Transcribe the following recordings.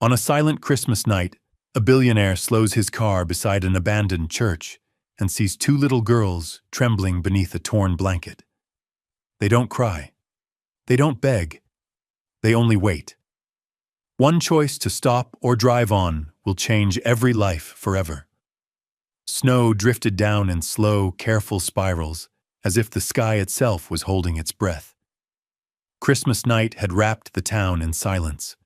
On a silent Christmas night, a billionaire slows his car beside an abandoned church and sees two little girls trembling beneath a torn blanket. They don't cry. They don't beg. They only wait. One choice to stop or drive on will change every life forever. Snow drifted down in slow, careful spirals, as if the sky itself was holding its breath. Christmas night had wrapped the town in silence.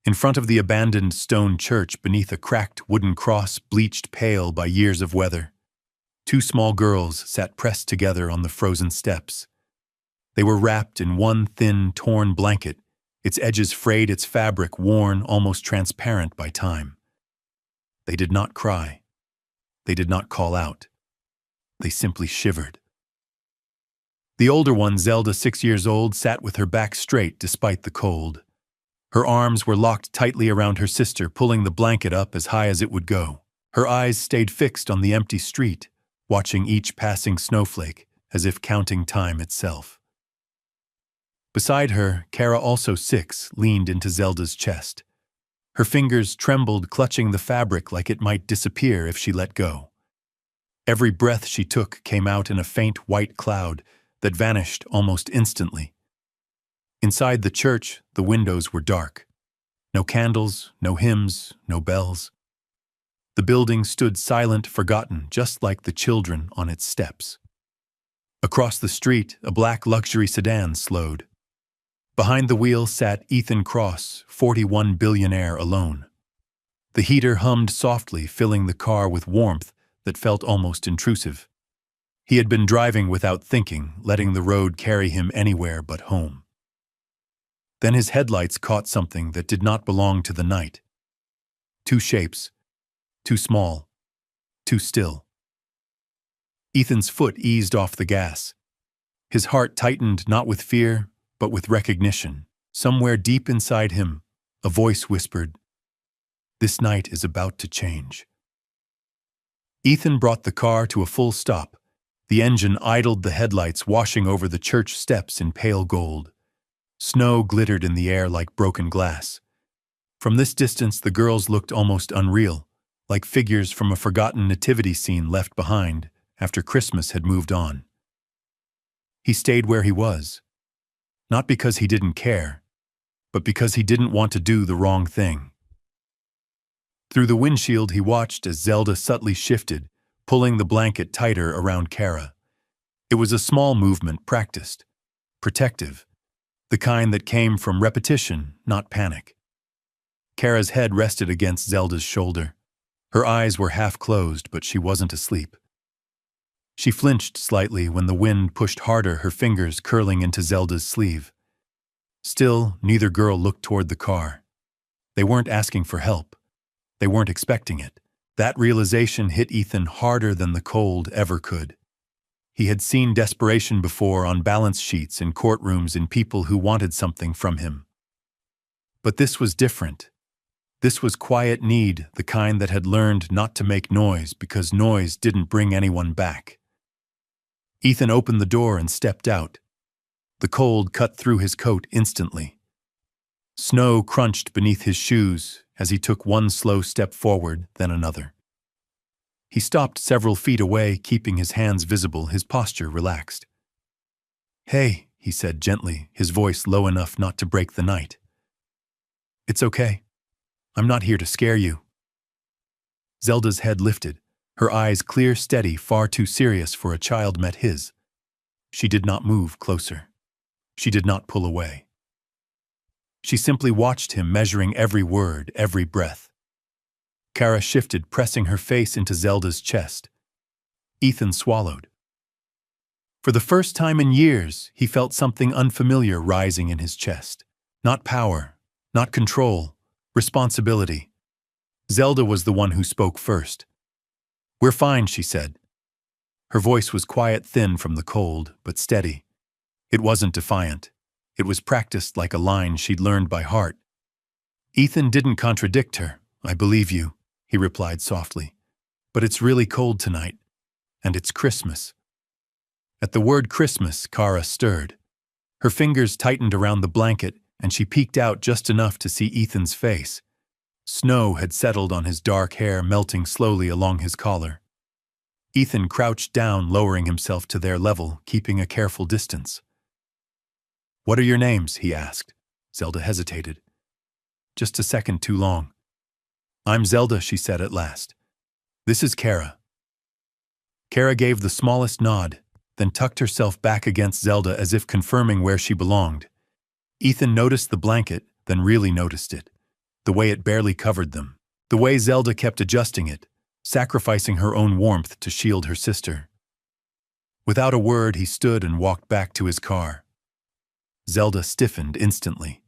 In front of the abandoned stone church beneath a cracked wooden cross bleached pale by years of weather, two small girls sat pressed together on the frozen steps. They were wrapped in one thin, torn blanket, its edges frayed, its fabric worn, almost transparent by time. They did not cry. They did not call out. They simply shivered. The older one, Zelda, 6 years old, sat with her back straight despite the cold. Her arms were locked tightly around her sister, pulling the blanket up as high as it would go. Her eyes stayed fixed on the empty street, watching each passing snowflake as if counting time itself. Beside her, Kara, also 6, leaned into Zelda's chest. Her fingers trembled, clutching the fabric like it might disappear if she let go. Every breath she took came out in a faint white cloud that vanished almost instantly. Inside the church, the windows were dark. No candles, no hymns, no bells. The building stood silent, forgotten, just like the children on its steps. Across the street, a black luxury sedan slowed. Behind the wheel sat Ethan Cross, 41, billionaire, alone. The heater hummed softly, filling the car with warmth that felt almost intrusive. He had been driving without thinking, letting the road carry him anywhere but home. Then his headlights caught something that did not belong to the night. Two shapes, too small, too still. Ethan's foot eased off the gas. His heart tightened, not with fear, but with recognition. Somewhere deep inside him, a voice whispered, "This night is about to change." Ethan brought the car to a full stop. The engine idled, the headlights washing over the church steps in pale gold. Snow glittered in the air like broken glass. From this distance, the girls looked almost unreal, like figures from a forgotten nativity scene left behind after Christmas had moved on. He stayed where he was, not because he didn't care, but because he didn't want to do the wrong thing. Through the windshield, he watched as Zelda subtly shifted, pulling the blanket tighter around Kara. It was a small movement, practiced, protective, the kind that came from repetition, not panic. Kara's head rested against Zelda's shoulder. Her eyes were half closed, but she wasn't asleep. She flinched slightly when the wind pushed harder, her fingers curling into Zelda's sleeve. Still, neither girl looked toward the car. They weren't asking for help. They weren't expecting it. That realization hit Ethan harder than the cold ever could. He had seen desperation before, on balance sheets, in courtrooms, in people who wanted something from him. But this was different. This was quiet need, the kind that had learned not to make noise because noise didn't bring anyone back. Ethan opened the door and stepped out. The cold cut through his coat instantly. Snow crunched beneath his shoes as he took one slow step forward, then another. He stopped several feet away, keeping his hands visible, his posture relaxed. "Hey," he said gently, his voice low enough not to break the night. "It's okay. I'm not here to scare you." Zelda's head lifted, her eyes clear, steady, far too serious for a child met his. She did not move closer. She did not pull away. She simply watched him, measuring every word, every breath. Kara shifted, pressing her face into Zelda's chest. Ethan swallowed. For the first time in years, he felt something unfamiliar rising in his chest. Not power, not control, responsibility. Zelda was the one who spoke first. "We're fine," she said. Her voice was quiet, thin from the cold, but steady. It wasn't defiant. It was practiced like a line she'd learned by heart. Ethan didn't contradict her. "I believe you," he replied softly. "But it's really cold tonight, and it's Christmas." At the word Christmas, Kara stirred. Her fingers tightened around the blanket, and she peeked out just enough to see Ethan's face. Snow had settled on his dark hair, melting slowly along his collar. Ethan crouched down, lowering himself to their level, keeping a careful distance. "What are your names?" he asked. Zelda hesitated. Just a second too long. "I'm Zelda," she said at last. "This is Kara." Kara gave the smallest nod, then tucked herself back against Zelda as if confirming where she belonged. Ethan noticed the blanket, then really noticed it. The way it barely covered them. The way Zelda kept adjusting it, sacrificing her own warmth to shield her sister. Without a word, he stood and walked back to his car. Zelda stiffened instantly.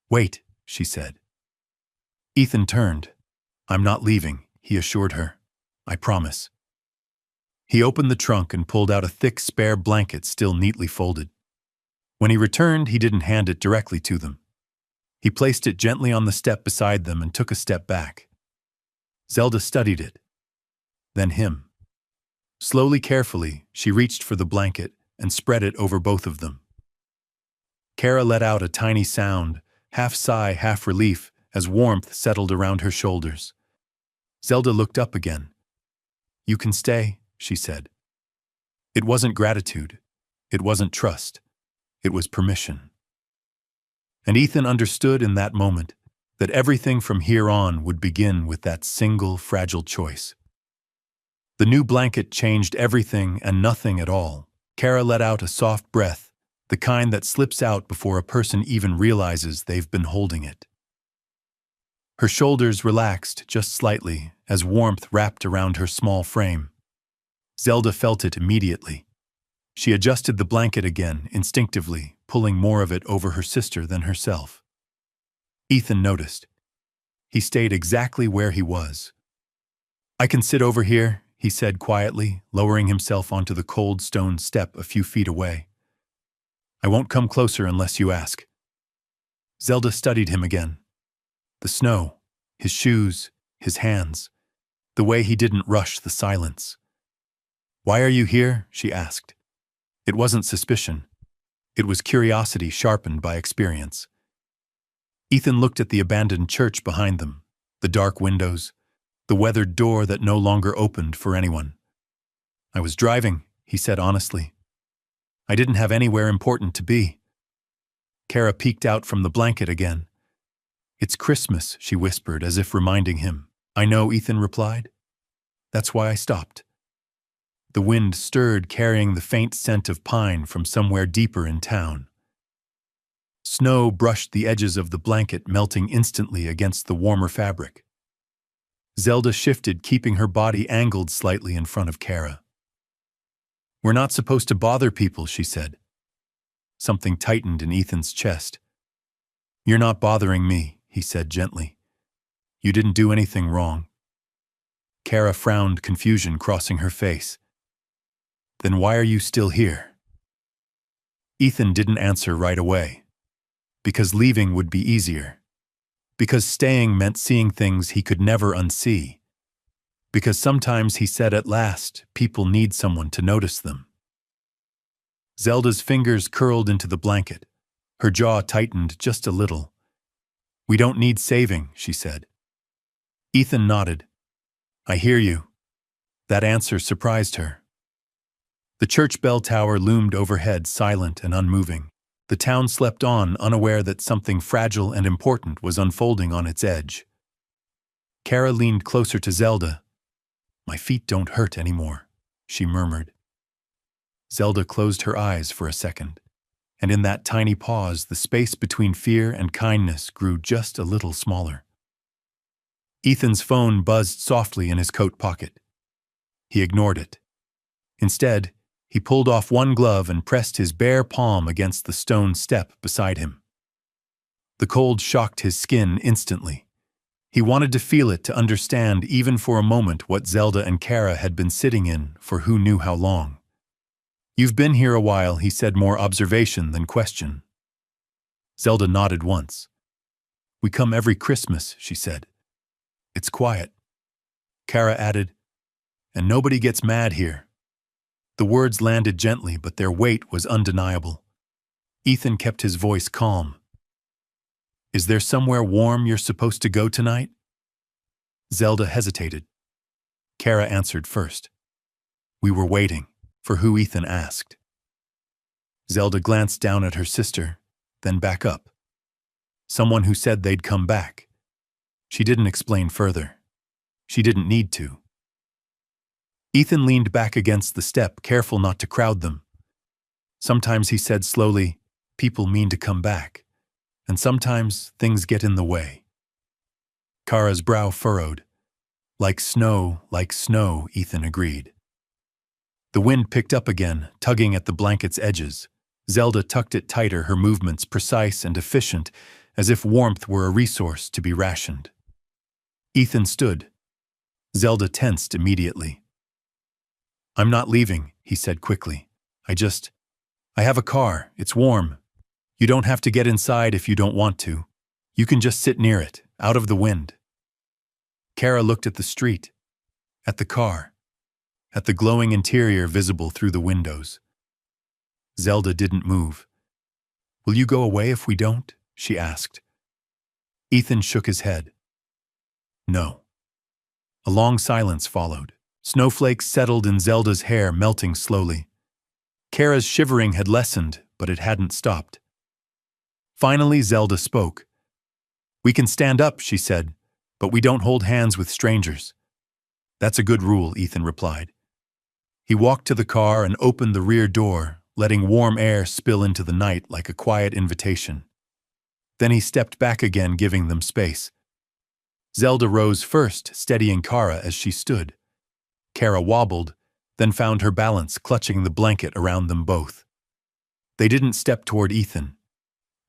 "Wait," she said. Ethan turned. "I'm not leaving," he assured her. "I promise." He opened the trunk and pulled out a thick spare blanket still neatly folded. When he returned, he didn't hand it directly to them. He placed it gently on the step beside them and took a step back. Zelda studied it. Then him. Slowly, carefully, she reached for the blanket and spread it over both of them. Kara let out a tiny sound, half sigh, half relief, as warmth settled around her shoulders. Zelda looked up again. "You can stay," she said. It wasn't gratitude. It wasn't trust. It was permission. And Ethan understood in that moment that everything from here on would begin with that single fragile choice. The new blanket changed everything and nothing at all. Kara let out a soft breath, the kind that slips out before a person even realizes they've been holding it. Her shoulders relaxed just slightly as warmth wrapped around her small frame. Zelda felt it immediately. She adjusted the blanket again, instinctively, pulling more of it over her sister than herself. Ethan noticed. He stayed exactly where he was. "I can sit over here," he said quietly, lowering himself onto the cold stone step a few feet away. "I won't come closer unless you ask." Zelda studied him again. The snow, his shoes, his hands, the way he didn't rush the silence. "Why are you here?" she asked. It wasn't suspicion. It was curiosity sharpened by experience. Ethan looked at the abandoned church behind them, the dark windows, the weathered door that no longer opened for anyone. "I was driving," he said honestly. "I didn't have anywhere important to be." Kara peeked out from the blanket again. "It's Christmas," she whispered, as if reminding him. "I know," Ethan replied. "That's why I stopped." The wind stirred, carrying the faint scent of pine from somewhere deeper in town. Snow brushed the edges of the blanket, melting instantly against the warmer fabric. Zelda shifted, keeping her body angled slightly in front of Kara. "We're not supposed to bother people," she said. Something tightened in Ethan's chest. "You're not bothering me," he said gently. "You didn't do anything wrong." Kara frowned, confusion crossing her face. "Then why are you still here?" Ethan didn't answer right away. Because leaving would be easier. Because staying meant seeing things he could never unsee. Because sometimes, he said at last, people need someone to notice them. Zelda's fingers curled into the blanket. Her jaw tightened just a little. "We don't need saving," she said. Ethan nodded. "I hear you." That answer surprised her. The church bell tower loomed overhead, silent and unmoving. The town slept on, unaware that something fragile and important was unfolding on its edge. Kara leaned closer to Zelda. "My feet don't hurt anymore," she murmured. Zelda closed her eyes for a second, and in that tiny pause, the space between fear and kindness grew just a little smaller. Ethan's phone buzzed softly in his coat pocket. He ignored it. Instead, he pulled off one glove and pressed his bare palm against the stone step beside him. The cold shocked his skin instantly. He wanted to feel it, to understand even for a moment what Zelda and Kara had been sitting in for who knew how long. "You've been here a while," he said, more observation than question. Zelda nodded once. "We come every Christmas," she said. "It's quiet." Kara added, "And nobody gets mad here." The words landed gently, but their weight was undeniable. Ethan kept his voice calm. Is there somewhere warm you're supposed to go tonight? Zelda hesitated. Kara answered first. We were waiting for who Ethan asked. Zelda glanced down at her sister, then back up. Someone who said they'd come back. She didn't explain further. She didn't need to. Ethan leaned back against the step, careful not to crowd them. Sometimes he said slowly, people mean to come back, and sometimes things get in the way. Kara's brow furrowed. Like snow, Ethan agreed. The wind picked up again, tugging at the blanket's edges. Zelda tucked it tighter, her movements precise and efficient, as if warmth were a resource to be rationed. Ethan stood. Zelda tensed immediately. I'm not leaving, he said quickly. I have a car, it's warm. You don't have to get inside if you don't want to. You can just sit near it, out of the wind. Kara looked at the street, at the car, at the glowing interior visible through the windows. Zelda didn't move. Will you go away if we don't? She asked. Ethan shook his head. No. A long silence followed. Snowflakes settled in Zelda's hair, melting slowly. Kara's shivering had lessened, but it hadn't stopped. Finally, Zelda spoke. We can stand up, she said, but we don't hold hands with strangers. That's a good rule, Ethan replied. He walked to the car and opened the rear door, letting warm air spill into the night like a quiet invitation. Then he stepped back again, giving them space. Zelda rose first, steadying Kara as she stood. Kara wobbled, then found her balance, clutching the blanket around them both. They didn't step toward Ethan.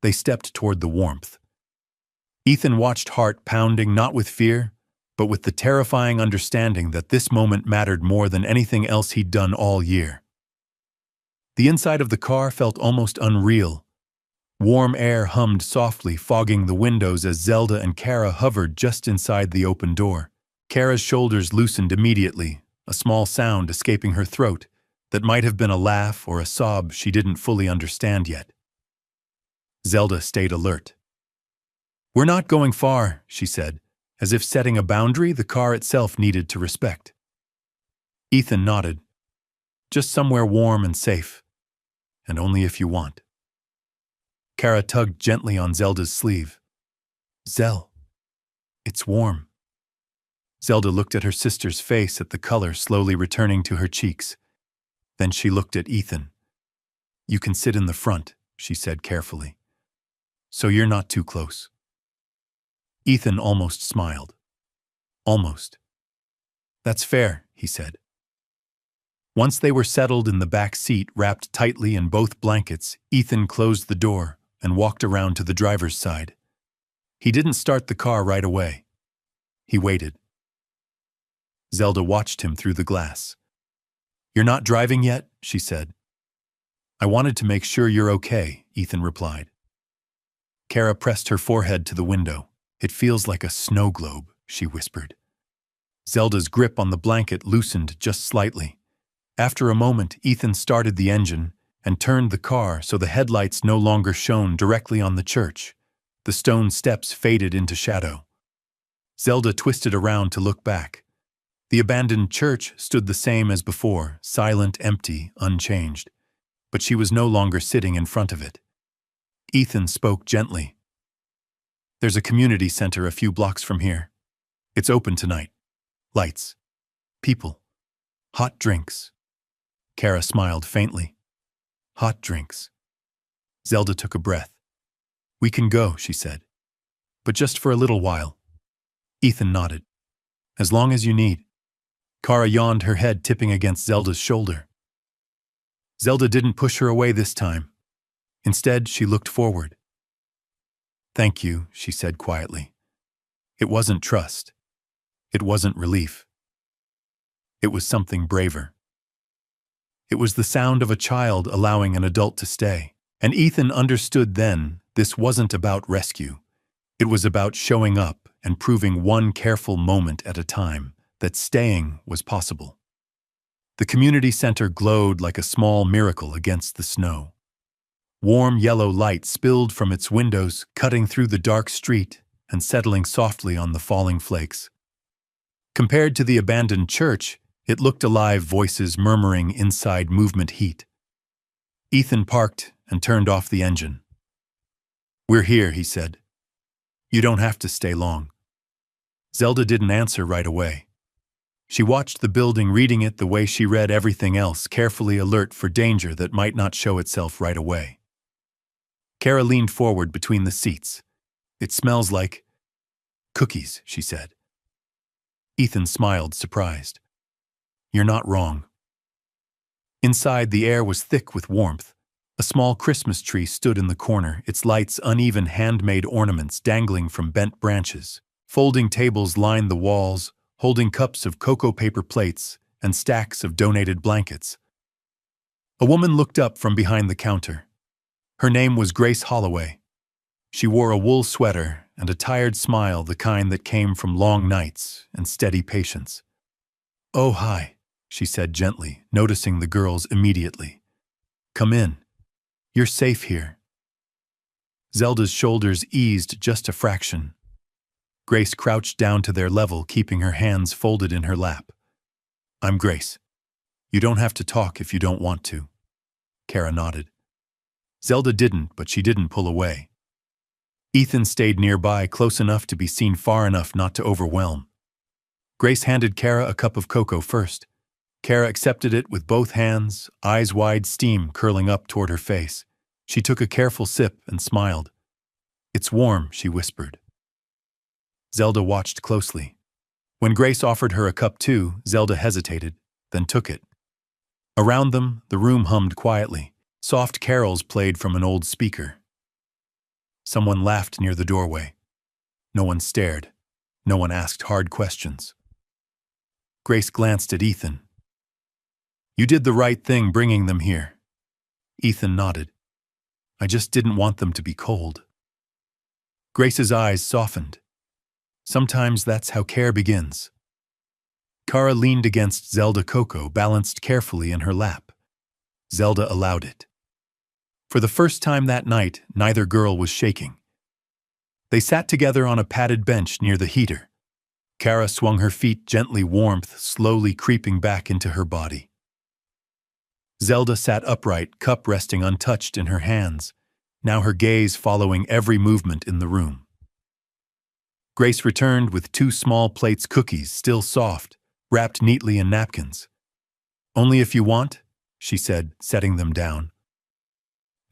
They stepped toward the warmth. Ethan watched, heart pounding, not with fear, but with the terrifying understanding that this moment mattered more than anything else he'd done all year. The inside of the car felt almost unreal. Warm air hummed softly, fogging the windows as Zelda and Kara hovered just inside the open door. Kara's shoulders loosened immediately, a small sound escaping her throat that might have been a laugh or a sob she didn't fully understand yet. Zelda stayed alert. We're not going far, she said, as if setting a boundary the car itself needed to respect. Ethan nodded. Just somewhere warm and safe, and only if you want. Kara tugged gently on Zelda's sleeve. Zell, it's warm. Zelda looked at her sister's face, at the color slowly returning to her cheeks. Then she looked at Ethan. You can sit in the front, she said carefully. So you're not too close. Ethan almost smiled. Almost. That's fair, he said. Once they were settled in the back seat, wrapped tightly in both blankets, Ethan closed the door and walked around to the driver's side. He didn't start the car right away. He waited. Zelda watched him through the glass. You're not driving yet, she said. I wanted to make sure you're okay, Ethan replied. Kara pressed her forehead to the window. It feels like a snow globe, she whispered. Zelda's grip on the blanket loosened just slightly. After a moment, Ethan started the engine and turned the car so the headlights no longer shone directly on the church. The stone steps faded into shadow. Zelda twisted around to look back. The abandoned church stood the same as before, silent, empty, unchanged. But she was no longer sitting in front of it. Ethan spoke gently. There's a community center a few blocks from here. It's open tonight. Lights. People. Hot drinks. Kara smiled faintly. Hot drinks. Zelda took a breath. We can go, she said. But just for a little while. Ethan nodded. As long as you need. Kara yawned, her head tipping against Zelda's shoulder. Zelda didn't push her away this time. Instead, she looked forward. Thank you, she said quietly. It wasn't trust. It wasn't relief. It was something braver. It was the sound of a child allowing an adult to stay. And Ethan understood then this wasn't about rescue. It was about showing up and proving one careful moment at a time that staying was possible. The community center glowed like a small miracle against the snow. Warm yellow light spilled from its windows, cutting through the dark street and settling softly on the falling flakes. Compared to the abandoned church, it looked alive, voices murmuring inside movement heat. Ethan parked and turned off the engine. "We're here," he said. "You don't have to stay long." Zelda didn't answer right away. She watched the building, reading it the way she read everything else, carefully alert for danger that might not show itself right away. Kara leaned forward between the seats. "It smells like cookies," she said. Ethan smiled, surprised. "You're not wrong." Inside, the air was thick with warmth. A small Christmas tree stood in the corner, its lights uneven handmade ornaments dangling from bent branches. Folding tables lined the walls, holding cups of cocoa paper plates and stacks of donated blankets. A woman looked up from behind the counter. Her name was Grace Holloway. She wore a wool sweater and a tired smile, the kind that came from long nights and steady patience. "Oh, hi," she said gently, noticing the girls immediately. "Come in. You're safe here." Zelda's shoulders eased just a fraction. Grace crouched down to their level, keeping her hands folded in her lap. "I'm Grace. You don't have to talk if you don't want to." Kara nodded. Zelda didn't, but she didn't pull away. Ethan stayed nearby, close enough to be seen, far enough not to overwhelm. Grace handed Kara a cup of cocoa first. Kara accepted it with both hands, eyes wide, steam curling up toward her face. She took a careful sip and smiled. "It's warm," she whispered. Zelda watched closely. When Grace offered her a cup too, Zelda hesitated, then took it. Around them, the room hummed quietly. Soft carols played from an old speaker. Someone laughed near the doorway. No one stared. No one asked hard questions. Grace glanced at Ethan. "You did the right thing bringing them here." Ethan nodded. "I just didn't want them to be cold." Grace's eyes softened. Sometimes that's how care begins. Kara leaned against Zelda. Cocoa balanced carefully in her lap. Zelda allowed it. For the first time that night, neither girl was shaking. They sat together on a padded bench near the heater. Kara swung her feet gently, warmth slowly creeping back into her body. Zelda sat upright, cup resting untouched in her hands, now her gaze following every movement in the room. Grace returned with 2 small plates, cookies, still soft, wrapped neatly in napkins. "Only if you want," she said, setting them down.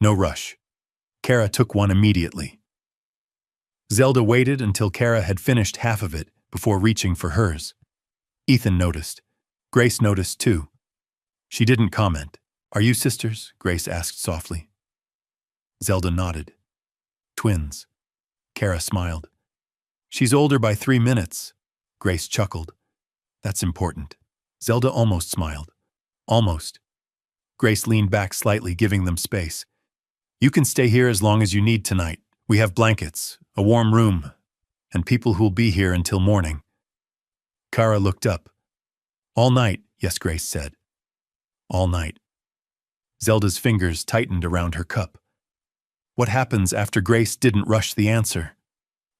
"No rush." Kara took one immediately. Zelda waited until Kara had finished half of it before reaching for hers. Ethan noticed. Grace noticed too. She didn't comment. "Are you sisters?" Grace asked softly. Zelda nodded. "Twins." Kara smiled. "She's older by 3 minutes." Grace chuckled. "That's important." Zelda almost smiled. "Almost." Grace leaned back slightly, giving them space. "You can stay here as long as you need tonight. We have blankets, a warm room, and people who'll be here until morning." Kara looked up. "All night," yes, Grace said. "All night." Zelda's fingers tightened around her cup. "What happens after?" Grace didn't rush the answer.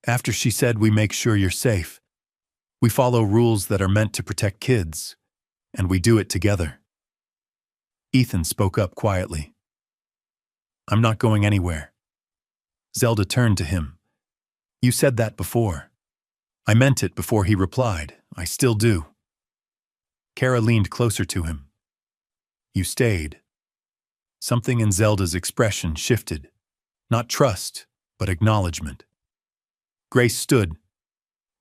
"After she said we make sure you're safe. We follow rules that are meant to protect kids, and we do it together." Ethan spoke up quietly. "I'm not going anywhere." Zelda turned to him. "You said that before." "I meant it," before he replied. "I still do." Kara leaned closer to him. "You stayed." Something in Zelda's expression shifted. Not trust, but acknowledgement. Grace stood.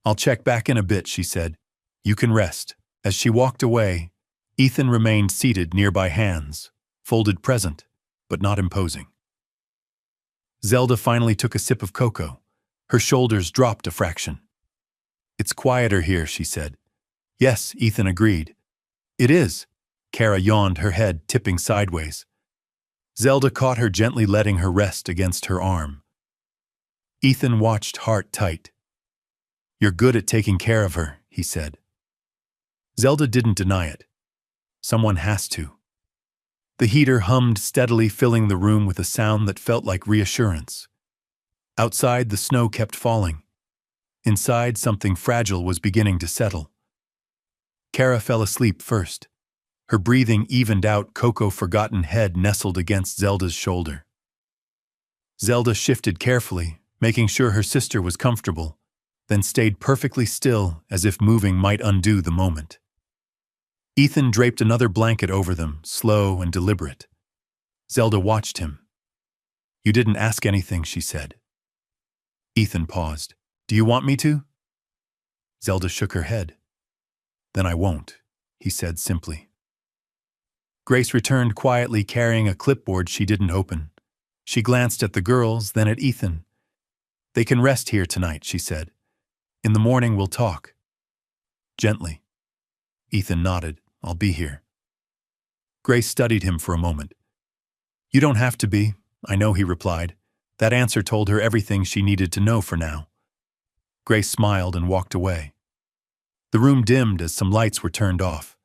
"I'll check back in a bit," she said. "You can rest." As she walked away, Ethan remained seated nearby, hands folded, present, but not imposing. Zelda finally took a sip of cocoa. Her shoulders dropped a fraction. "It's quieter here," she said. "Yes," Ethan agreed. "It is." Kara yawned, her head tipping sideways. Zelda caught her gently, letting her rest against her arm. Ethan watched, heart tight. "You're good at taking care of her," he said. Zelda didn't deny it. "Someone has to." The heater hummed steadily, filling the room with a sound that felt like reassurance. Outside, the snow kept falling. Inside, something fragile was beginning to settle. Kara fell asleep first. Her breathing evened out, Coco's forgotten head nestled against Zelda's shoulder. Zelda shifted carefully, making sure her sister was comfortable, then stayed perfectly still as if moving might undo the moment. Ethan draped another blanket over them, slow and deliberate. Zelda watched him. "You didn't ask anything," she said. Ethan paused. "Do you want me to?" Zelda shook her head. "Then I won't," he said simply. Grace returned quietly, carrying a clipboard she didn't open. She glanced at the girls, then at Ethan. "They can rest here tonight," she said. "In the morning we'll talk." Gently. Ethan nodded. "I'll be here." Grace studied him for a moment. "You don't have to be, I know," he replied. That answer told her everything she needed to know for now. Grace smiled and walked away. The room dimmed as some lights were turned off.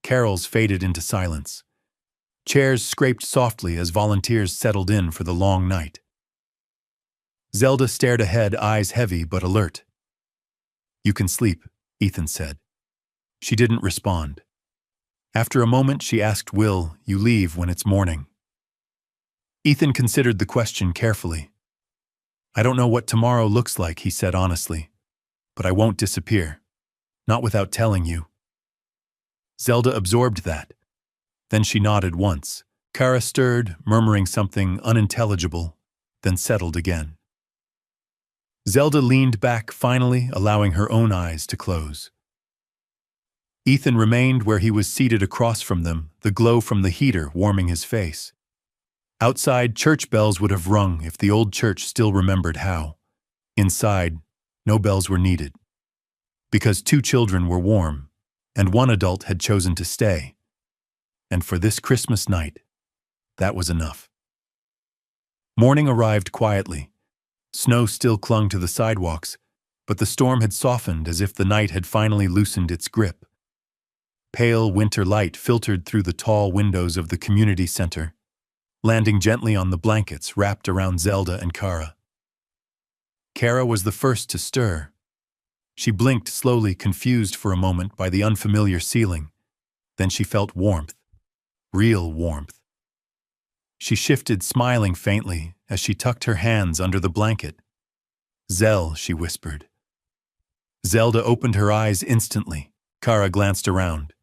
Carols faded into silence. Chairs scraped softly as volunteers settled in for the long night. Zelda stared ahead, eyes heavy but alert. "You can sleep," Ethan said. She didn't respond. After a moment, she asked, "Will you leave when it's morning?" Ethan considered the question carefully. "I don't know what tomorrow looks like," he said honestly, "but I won't disappear. Not without telling you." Zelda absorbed that. Then she nodded once. Kara stirred, murmuring something unintelligible, then settled again. Zelda leaned back, finally allowing her own eyes to close. Ethan remained where he was seated across from them, the glow from the heater warming his face. Outside, church bells would have rung if the old church still remembered how. Inside, no bells were needed. Because 2 children were warm, and 1 adult had chosen to stay. And for this Christmas night, that was enough. Morning arrived quietly. Snow still clung to the sidewalks, but the storm had softened as if the night had finally loosened its grip. Pale winter light filtered through the tall windows of the community center, landing gently on the blankets wrapped around Zelda and Kara. Kara was the first to stir. She blinked slowly, confused for a moment by the unfamiliar ceiling. Then she felt warmth. Real warmth. She shifted, smiling faintly, as she tucked her hands under the blanket. "Zell," she whispered. Zelda opened her eyes instantly. Kara glanced around.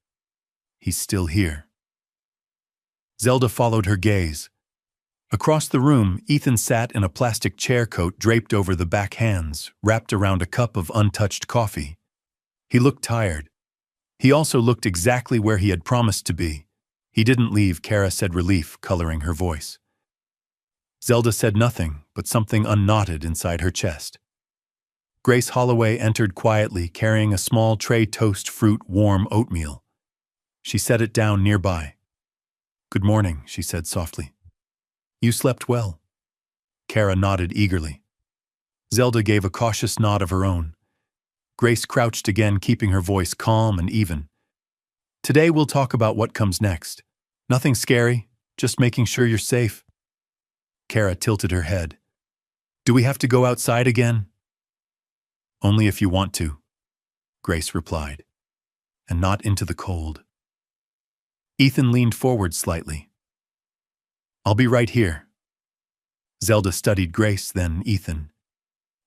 "He's still here." Zelda followed her gaze. Across the room, Ethan sat in a plastic chair coat draped over the back hands, wrapped around a cup of untouched coffee. He looked tired. He also looked exactly where he had promised to be. "He didn't leave," Kara said, relief coloring her voice. Zelda said nothing, but something unknotted inside her chest. Grace Holloway entered quietly, carrying a small tray toast fruit warm oatmeal. She set it down nearby. "Good morning," she said softly. "You slept well?" Kara nodded eagerly. Zelda gave a cautious nod of her own. Grace crouched again, keeping her voice calm and even. "Today we'll talk about what comes next. Nothing scary, just making sure you're safe." Kara tilted her head. "Do we have to go outside again?" "Only if you want to," Grace replied. "And not into the cold." Ethan leaned forward slightly. "I'll be right here." Zelda studied Grace, then Ethan.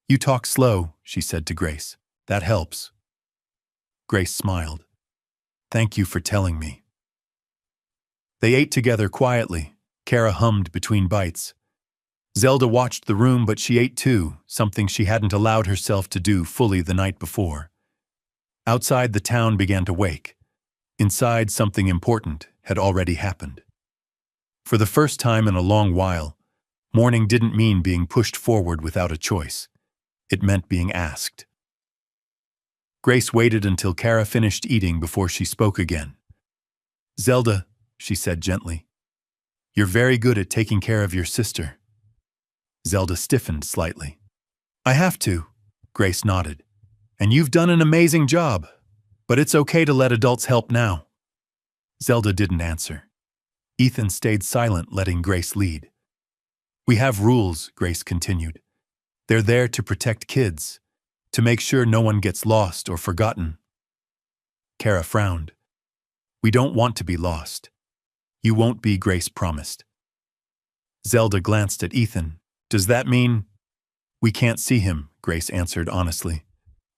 "You talk slow," she said to Grace. "That helps." Grace smiled. "Thank you for telling me." They ate together quietly. Kara hummed between bites. Zelda watched the room, but she ate too, something she hadn't allowed herself to do fully the night before. Outside, the town began to wake. Inside, something important had already happened. For the first time in a long while, morning didn't mean being pushed forward without a choice. It meant being asked. Grace waited until Kara finished eating before she spoke again. "Zelda," she said gently, "you're very good at taking care of your sister." Zelda stiffened slightly. "I have to," Grace nodded. "And you've done an amazing job. But it's okay to let adults help now." Zelda didn't answer. Ethan stayed silent, letting Grace lead. "We have rules," Grace continued. "They're there to protect kids, to make sure no one gets lost or forgotten." Kara frowned. "We don't want to be lost." "You won't be," Grace promised. Zelda glanced at Ethan. "Does that mean—" "We can't see him," Grace answered honestly.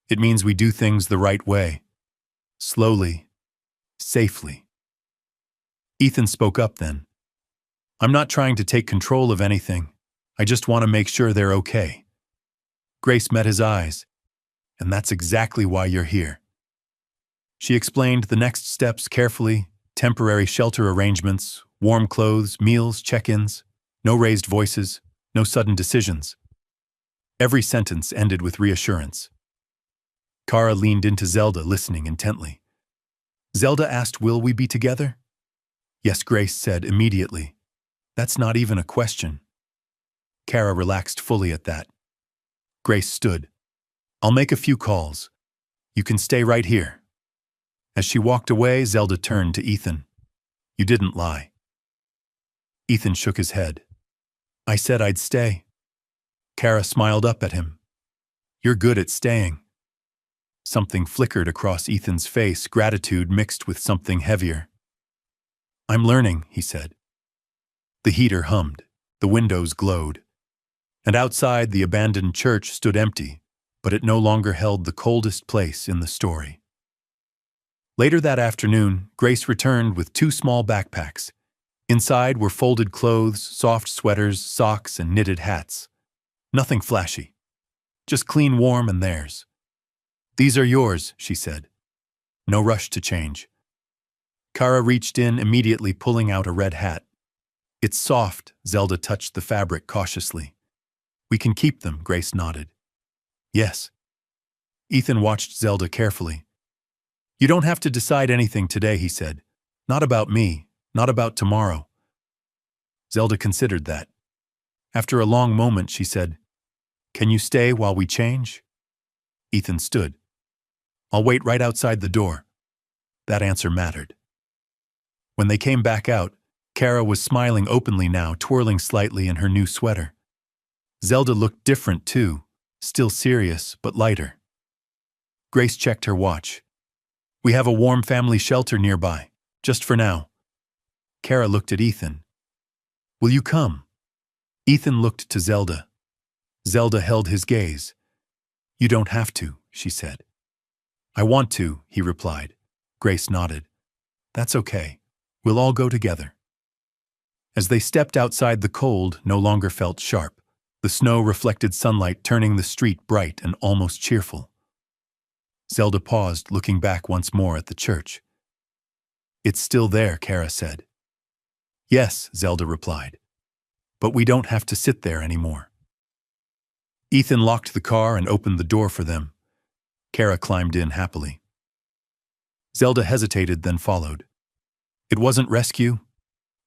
"It means we do things the right way. Slowly. Safely." Ethan spoke up then. "I'm not trying to take control of anything. I just want to make sure they're okay." Grace met his eyes. "And that's exactly why you're here." She explained the next steps carefully: temporary shelter arrangements, warm clothes, meals, check-ins, no raised voices, no sudden decisions. Every sentence ended with reassurance. Kara leaned into Zelda, listening intently. Zelda asked, "Will we be together?" "Yes," Grace said immediately. "That's not even a question." Kara relaxed fully at that. Grace stood. "I'll make a few calls. You can stay right here." As she walked away, Zelda turned to Ethan. "You didn't lie." Ethan shook his head. "I said I'd stay." Kara smiled up at him. "You're good at staying." Something flickered across Ethan's face, gratitude mixed with something heavier. "I'm learning," he said. The heater hummed, the windows glowed, and outside the abandoned church stood empty, but it no longer held the coldest place in the story. Later that afternoon, Grace returned with 2 small backpacks. Inside were folded clothes, soft sweaters, socks, and knitted hats. Nothing flashy. Just clean, warm, and theirs. "These are yours," she said. No rush to change. Kara reached in, immediately pulling out a red hat. "It's soft," Zelda touched the fabric cautiously. "We can keep them," Grace nodded. "Yes." Ethan watched Zelda carefully. "You don't have to decide anything today," he said. "Not about me, not about tomorrow." Zelda considered that. After a long moment, she said, "Can you stay while we change?" Ethan stood. "I'll wait right outside the door." That answer mattered. When they came back out, Kara was smiling openly now, twirling slightly in her new sweater. Zelda looked different too, still serious but lighter. Grace checked her watch. "We have a warm family shelter nearby, just for now." Kara looked at Ethan. "Will you come?" Ethan looked to Zelda. Zelda held his gaze. "You don't have to," she said. "I want to," he replied. Grace nodded. "That's okay. We'll all go together." As they stepped outside, the cold no longer felt sharp. The snow reflected sunlight, turning the street bright and almost cheerful. Zelda paused, looking back once more at the church. "It's still there," Kara said. "Yes," Zelda replied. "But we don't have to sit there anymore." Ethan locked the car and opened the door for them. Kara climbed in happily. Zelda hesitated, then followed. It wasn't rescue.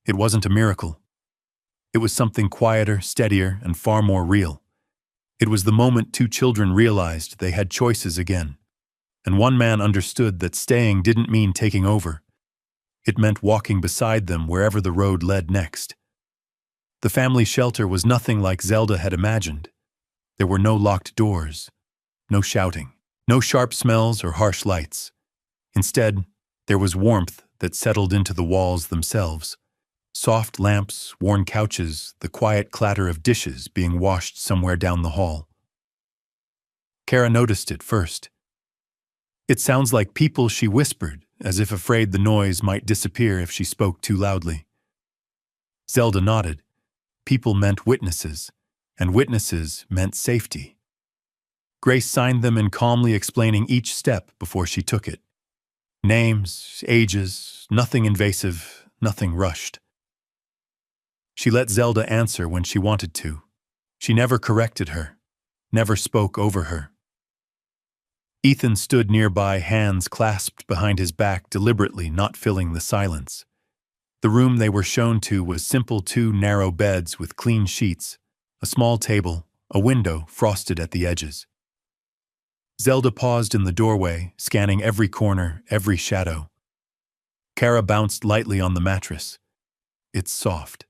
It wasn't a miracle. It was something quieter, steadier, and far more real. It was the moment 2 children realized they had choices again. And one man understood that staying didn't mean taking over. It meant walking beside them wherever the road led next. The family shelter was nothing like Zelda had imagined. There were no locked doors, no shouting, no sharp smells or harsh lights. Instead, there was warmth that settled into the walls themselves. Soft lamps, worn couches, the quiet clatter of dishes being washed somewhere down the hall. Kara noticed it first. "It sounds like people," she whispered, as if afraid the noise might disappear if she spoke too loudly. Zelda nodded. People meant witnesses, and witnesses meant safety. Grace signed them in, calmly explaining each step before she took it. Names, ages, nothing invasive, nothing rushed. She let Zelda answer when she wanted to. She never corrected her, never spoke over her. Ethan stood nearby, hands clasped behind his back, deliberately not filling the silence. The room they were shown to was simple: 2 narrow beds with clean sheets, a small table, a window frosted at the edges. Zelda paused in the doorway, scanning every corner, every shadow. Kara bounced lightly on the mattress. it's soft.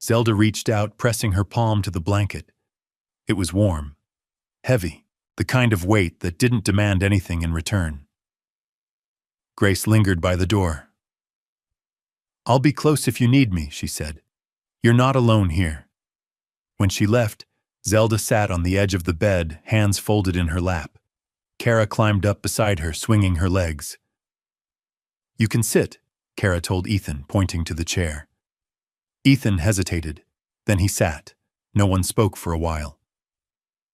Zelda reached out, pressing her palm to the blanket. It was warm, heavy, the kind of weight that didn't demand anything in return. Grace lingered by the door. "I'll be close if you need me," she said. "You're not alone here." When she left, Zelda sat on the edge of the bed, hands folded in her lap. Kara climbed up beside her, swinging her legs. "You can sit," Kara told Ethan, pointing to the chair. Ethan hesitated. Then he sat. No one spoke for a while.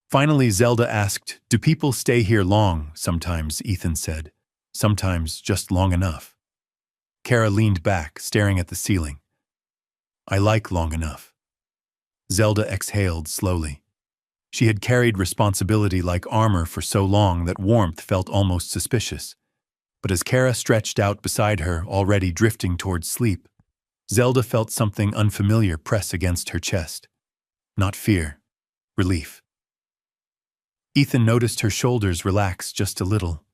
Finally, Zelda asked, "Do people stay here long?" "Sometimes," Ethan said. "Sometimes just long enough." Kara leaned back, staring at the ceiling. "I like long enough." Zelda exhaled slowly. She had carried responsibility like armor for so long that warmth felt almost suspicious. But as Kara stretched out beside her, already drifting towards sleep, Zelda felt something unfamiliar press against her chest. Not fear, relief. Ethan noticed her shoulders relax just a little.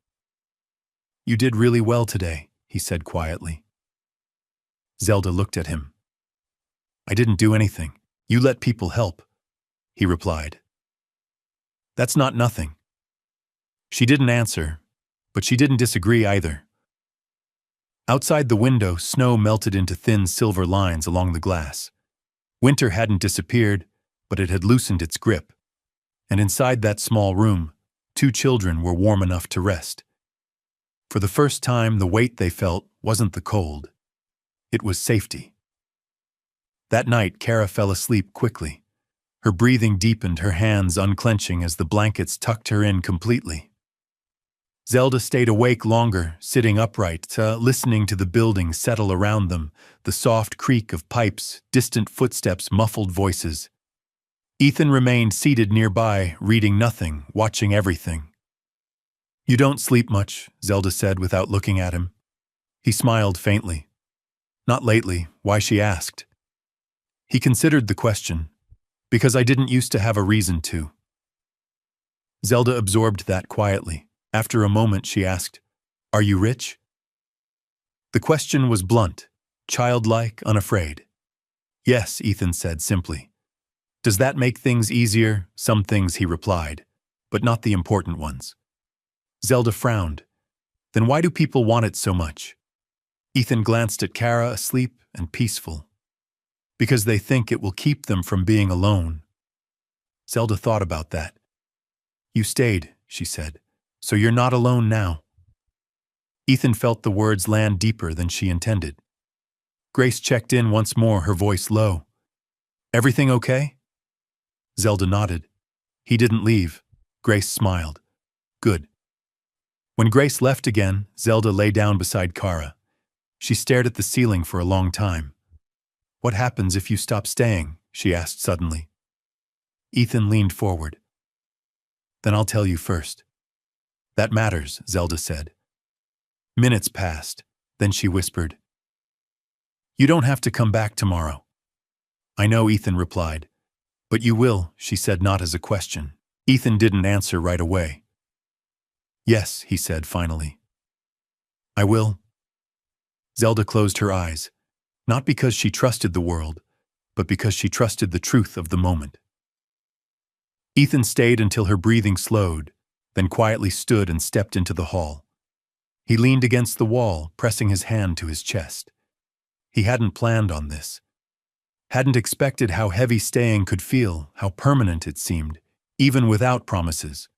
"You did really well today," he said quietly. Zelda looked at him. "I didn't do anything. You let people help," he replied. "That's not nothing." She didn't answer, but she didn't disagree either. Outside the window, snow melted into thin silver lines along the glass. Winter hadn't disappeared, but it had loosened its grip. And inside that small room, 2 children were warm enough to rest. For the first time, the weight they felt wasn't the cold. It was safety. That night, Kara fell asleep quickly. Her breathing deepened, her hands unclenching as the blankets tucked her in completely. Zelda stayed awake longer, sitting upright, listening to the building settle around them, the soft creak of pipes, distant footsteps, muffled voices. Ethan remained seated nearby, reading nothing, watching everything. "You don't sleep much," Zelda said without looking at him. He smiled faintly. "Not lately," why she asked. He considered the question. "Because I didn't used to have a reason to." Zelda absorbed that quietly. After a moment, she asked, "Are you rich?" The question was blunt, childlike, unafraid. "Yes," Ethan said simply. "Does that make things easier?" "Some things," he replied, "but not the important ones." Zelda frowned. "Then why do people want it so much?" Ethan glanced at Kara, asleep and peaceful. "Because they think it will keep them from being alone." Zelda thought about that. "You stayed," she said, "so you're not alone now." Ethan felt the words land deeper than she intended. Grace checked in once more, her voice low. "Everything okay?" Zelda nodded. "He didn't leave." Grace smiled. "Good." When Grace left again, Zelda lay down beside Kara. She stared at the ceiling for a long time. "What happens if you stop staying?" she asked suddenly. Ethan leaned forward. "Then I'll tell you first." "That matters," Zelda said. Minutes passed. Then she whispered, "You don't have to come back tomorrow." "I know," Ethan replied. "But you will," she said, not as a question. Ethan didn't answer right away. "Yes," he said finally. "I will." Zelda closed her eyes, not because she trusted the world, but because she trusted the truth of the moment. Ethan stayed until her breathing slowed, then quietly stood and stepped into the hall. He leaned against the wall, pressing his hand to his chest. He hadn't planned on this. Hadn't expected how heavy staying could feel, how permanent it seemed, even without promises.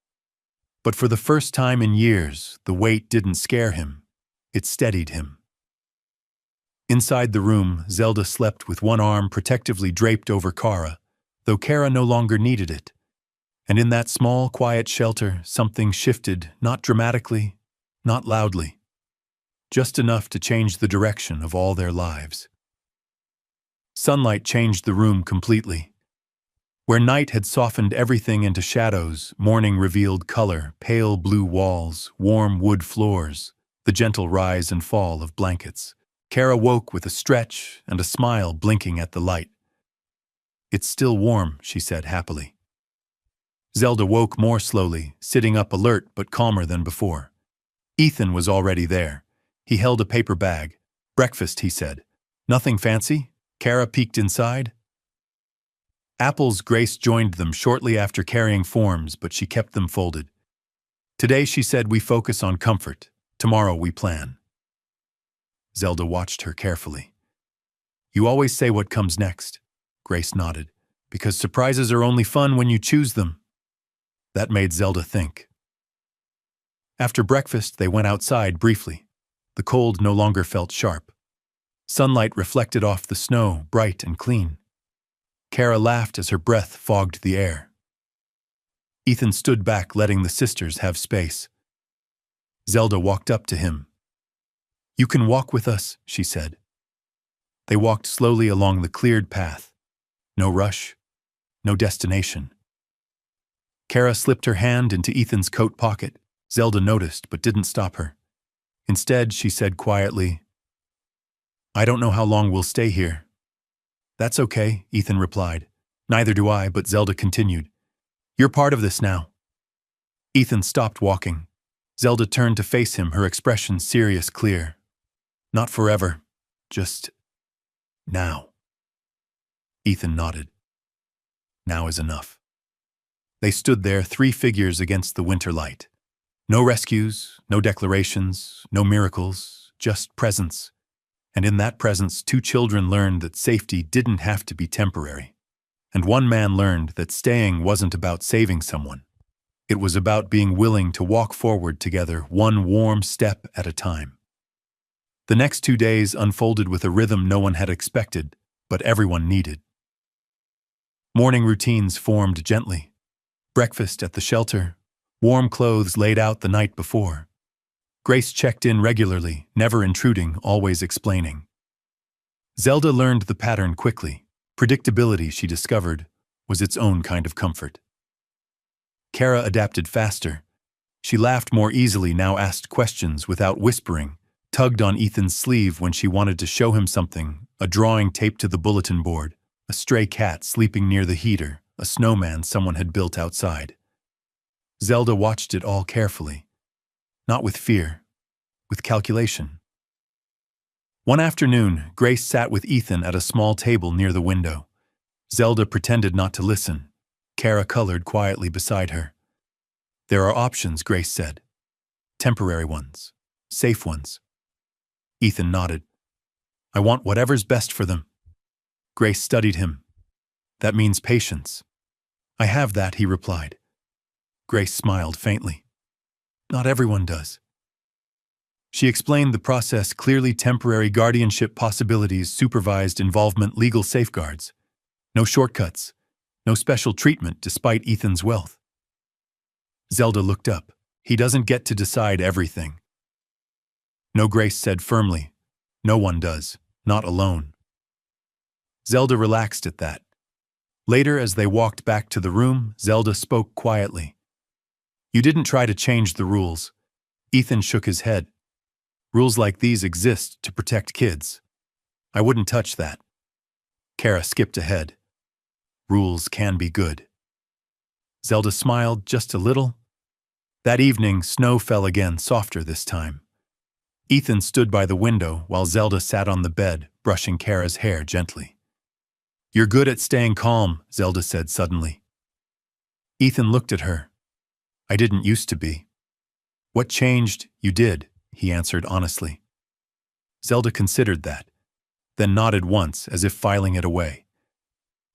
But for the first time in years, the weight didn't scare him. It steadied him. Inside the room, Zelda slept with one arm protectively draped over Kara, though Kara no longer needed it. And in that small, quiet shelter, something shifted, not dramatically, not loudly, just enough to change the direction of all their lives. Sunlight changed the room completely. Where night had softened everything into shadows, morning revealed color, pale blue walls, warm wood floors, the gentle rise and fall of blankets. Kara woke with a stretch and a smile blinking at the light. "It's still warm," she said happily. Zelda woke more slowly, sitting up alert but calmer than before. Ethan was already there. He held a paper bag. "Breakfast," he said. Nothing fancy? Kara peeked inside. Apples. Grace joined them shortly after carrying forms, but she kept them folded. Today, she said, we focus on comfort. Tomorrow we plan. Zelda watched her carefully. You always say what comes next. Grace nodded. Because surprises are only fun when you choose them. That made Zelda think. After breakfast, they went outside briefly. The cold no longer felt sharp. Sunlight reflected off the snow, bright and clean. Kara laughed as her breath fogged the air. Ethan stood back, letting the sisters have space. Zelda walked up to him. You can walk with us, she said. They walked slowly along the cleared path. No rush, no destination. Kara slipped her hand into Ethan's coat pocket. Zelda noticed but didn't stop her. Instead, she said quietly, I don't know how long we'll stay here. That's okay, Ethan replied. Neither do I, but Zelda continued. You're part of this now. Ethan stopped walking. Zelda turned to face him, her expression serious, clear. Not forever, just now. Ethan nodded. Now is enough. They stood there, three figures against the winter light. No rescues, no declarations, no miracles, just presence. And in that presence, two children learned that safety didn't have to be temporary. And one man learned that staying wasn't about saving someone. It was about being willing to walk forward together, one warm step at a time. The next 2 days unfolded with a rhythm no one had expected, but everyone needed. Morning routines formed gently. Breakfast at the shelter, warm clothes laid out the night before. Grace checked in regularly, never intruding, always explaining. Zelda learned the pattern quickly. Predictability, she discovered, was its own kind of comfort. Kara adapted faster. She laughed more easily, now asked questions without whispering, tugged on Ethan's sleeve when she wanted to show him something, a drawing taped to the bulletin board, a stray cat sleeping near the heater, a snowman someone had built outside. Zelda watched it all carefully. Not with fear, with calculation. One afternoon, Grace sat with Ethan at a small table near the window. Zelda pretended not to listen. Kara colored quietly beside her. There are options, Grace said. Temporary ones, safe ones. Ethan nodded. I want whatever's best for them. Grace studied him. That means patience. I have that, he replied. Grace smiled faintly. Not everyone does. She explained the process clearly: temporary guardianship possibilities, supervised involvement, legal safeguards. No shortcuts, no special treatment despite Ethan's wealth. Zelda looked up. He doesn't get to decide everything. No, Grace said firmly. No one does, not alone. Zelda relaxed at that. Later, as they walked back to the room, Zelda spoke quietly. You didn't try to change the rules. Ethan shook his head. Rules like these exist to protect kids. I wouldn't touch that. Kara skipped ahead. Rules can be good. Zelda smiled just a little. That evening, snow fell again, softer this time. Ethan stood by the window while Zelda sat on the bed, brushing Kara's hair gently. You're good at staying calm, Zelda said suddenly. Ethan looked at her. I didn't used to be. What changed? You did, he answered honestly. Zelda considered that, then nodded once as if filing it away.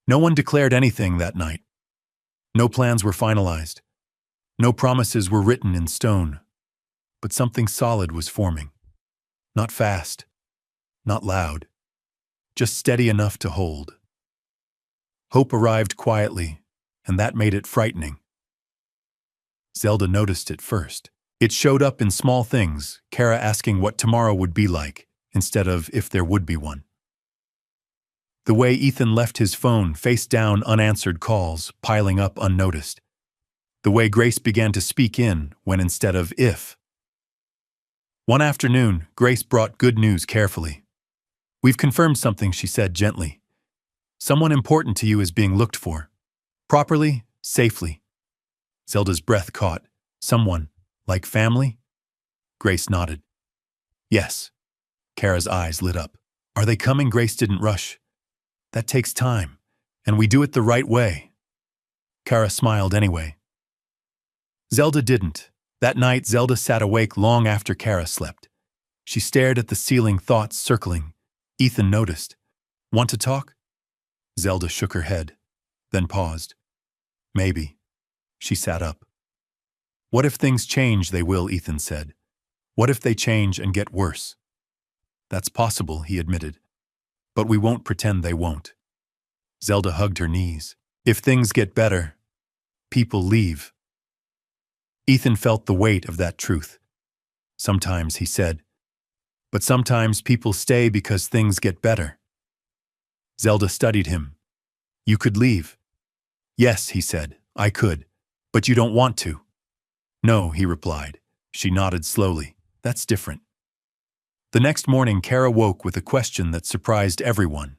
No one declared anything that night. No plans were finalized. No promises were written in stone. But something solid was forming. Not fast, not loud, just steady enough to hold. Hope arrived quietly, and that made it frightening. Zelda noticed it first. It showed up in small things, Kara asking what tomorrow would be like, instead of if there would be one. The way Ethan left his phone face down, unanswered calls piling up unnoticed. The way Grace began to speak in when instead of if. One afternoon, Grace brought good news carefully. We've confirmed something, she said gently. Someone important to you is being looked for. Properly, safely. Zelda's breath caught. Someone, like family? Grace nodded. Yes. Kara's eyes lit up. Are they coming? Grace didn't rush. That takes time, and we do it the right way. Kara smiled anyway. Zelda didn't. That night, Zelda sat awake long after Kara slept. She stared at the ceiling, thoughts circling. Ethan noticed. Want to talk? Zelda shook her head, then paused. Maybe. She sat up. What if things change? They will, Ethan said. What if they change and get worse? That's possible, he admitted. But we won't pretend they won't. Zelda hugged her knees. If things get better, people leave. Ethan felt the weight of that truth. Sometimes, he said. But sometimes people stay because things get better. Zelda studied him. You could leave. Yes, he said, I could. But you don't want to. No, he replied. She nodded slowly. That's different. The next morning, Kara woke with a question that surprised everyone.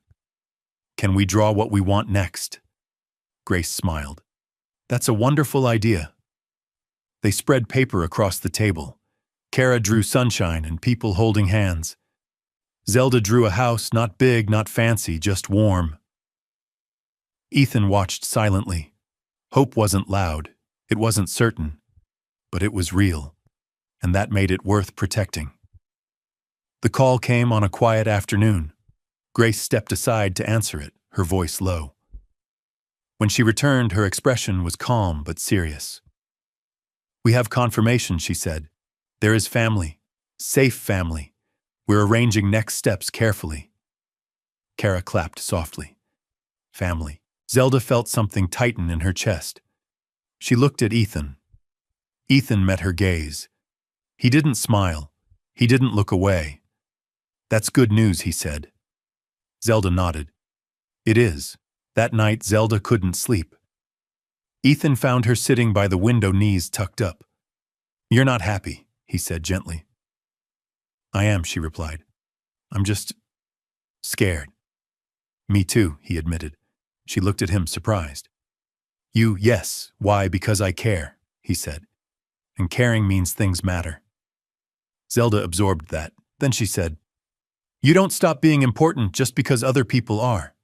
Can we draw what we want next? Grace smiled. That's a wonderful idea. They spread paper across the table. Kara drew sunshine and people holding hands. Zelda drew a house, not big, not fancy, just warm. Ethan watched silently. Hope wasn't loud, it wasn't certain, but it was real, and that made it worth protecting. The call came on a quiet afternoon. Grace stepped aside to answer it, her voice low. When she returned, her expression was calm but serious. We have confirmation, she said. There is family, safe family. We're arranging next steps carefully. Kara clapped softly. Family. Zelda felt something tighten in her chest. She looked at Ethan. Ethan met her gaze. He didn't smile. He didn't look away. That's good news, he said. Zelda nodded. It is. That night, Zelda couldn't sleep. Ethan found her sitting by the window, knees tucked up. You're not happy, he said gently. I am, she replied. I'm just scared. Me too, he admitted. She looked at him, surprised. You, yes. Why? Because I care, he said. And caring means things matter. Zelda absorbed that. Then she said, You don't stop being important just because other people are.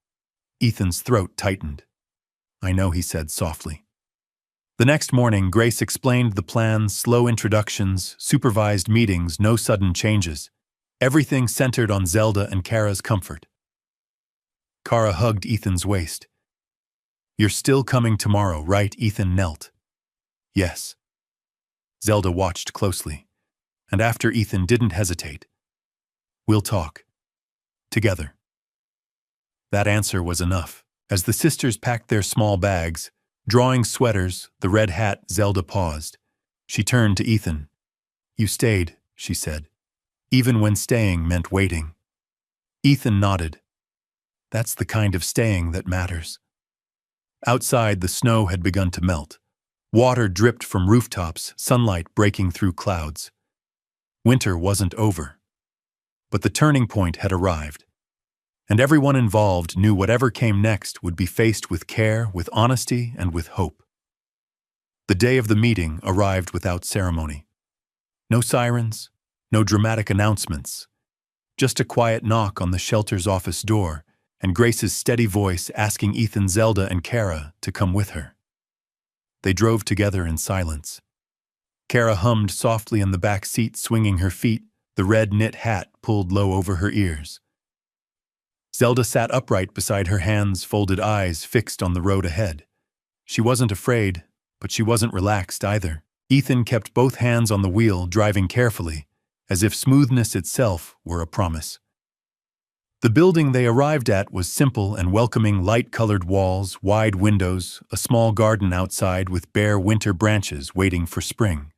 Ethan's throat tightened. I know, he said softly. The next morning, Grace explained the plans, slow introductions, supervised meetings, no sudden changes. Everything centered on Zelda and Kara's comfort. Kara hugged Ethan's waist. You're still coming tomorrow, right? Ethan knelt. Yes. Zelda watched closely, and after Ethan didn't hesitate. We'll talk. Together. That answer was enough. As the sisters packed their small bags, drawing sweaters, the red hat, Zelda paused. She turned to Ethan. You stayed, she said, even when staying meant waiting. Ethan nodded. That's the kind of staying that matters. Outside, the snow had begun to melt. Water dripped from rooftops, sunlight breaking through clouds. Winter wasn't over. But the turning point had arrived. And everyone involved knew whatever came next would be faced with care, with honesty, and with hope. The day of the meeting arrived without ceremony. No sirens, no dramatic announcements. Just a quiet knock on the shelter's office door, and Grace's steady voice asking Ethan, Zelda, and Kara to come with her. They drove together in silence. Kara hummed softly in the back seat, swinging her feet, the red knit hat pulled low over her ears. Zelda sat upright beside her, hands folded, eyes fixed on the road ahead. She wasn't afraid, but she wasn't relaxed either. Ethan kept both hands on the wheel, driving carefully, as if smoothness itself were a promise. The building they arrived at was simple and welcoming, light-colored walls, wide windows, a small garden outside with bare winter branches waiting for spring.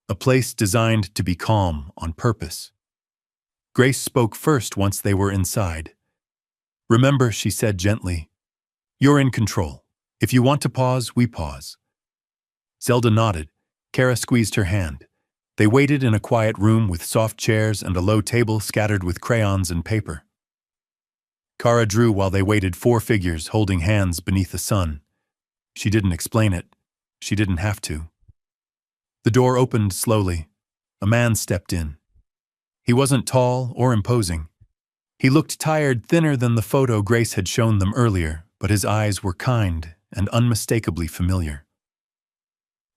A place designed to be calm on purpose. Grace spoke first once they were inside. Remember, she said gently, you're in control. If you want to pause, we pause. Zelda nodded. Kara squeezed her hand. They waited in a quiet room with soft chairs and a low table scattered with crayons and paper. Kara drew while they waited, 4 figures holding hands beneath the sun. She didn't explain it. She didn't have to. The door opened slowly. A man stepped in. He wasn't tall or imposing. He looked tired, thinner than the photo Grace had shown them earlier, but his eyes were kind and unmistakably familiar.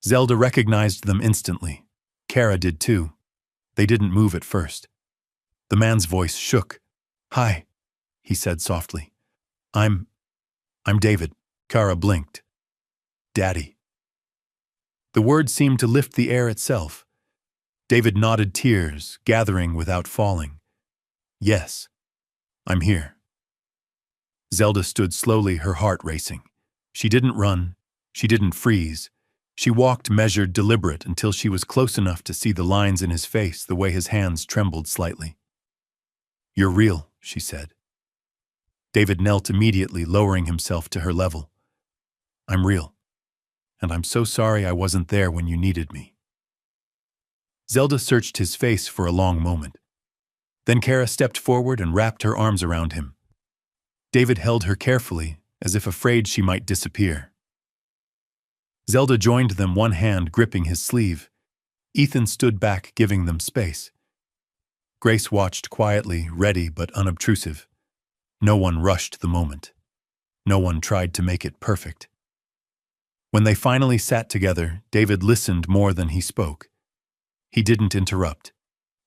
Zelda recognized them instantly. Kara did too. They didn't move at first. The man's voice shook. "Hi," he said softly. I'm David." Kara blinked. "Daddy." The word seemed to lift the air itself. David nodded, tears gathering without falling. "Yes, I'm here." Zelda stood slowly, her heart racing. She didn't run. She didn't freeze. She walked measured, deliberate, until she was close enough to see the lines in his face, the way his hands trembled slightly. "You're real," she said. David knelt immediately, lowering himself to her level. "I'm real. And I'm so sorry I wasn't there when you needed me." Zelda searched his face for a long moment. Then Kara stepped forward and wrapped her arms around him. David held her carefully, as if afraid she might disappear. Zelda joined them, one hand gripping his sleeve. Ethan stood back, giving them space. Grace watched quietly, ready but unobtrusive. No one rushed the moment. No one tried to make it perfect. When they finally sat together, David listened more than he spoke. He didn't interrupt.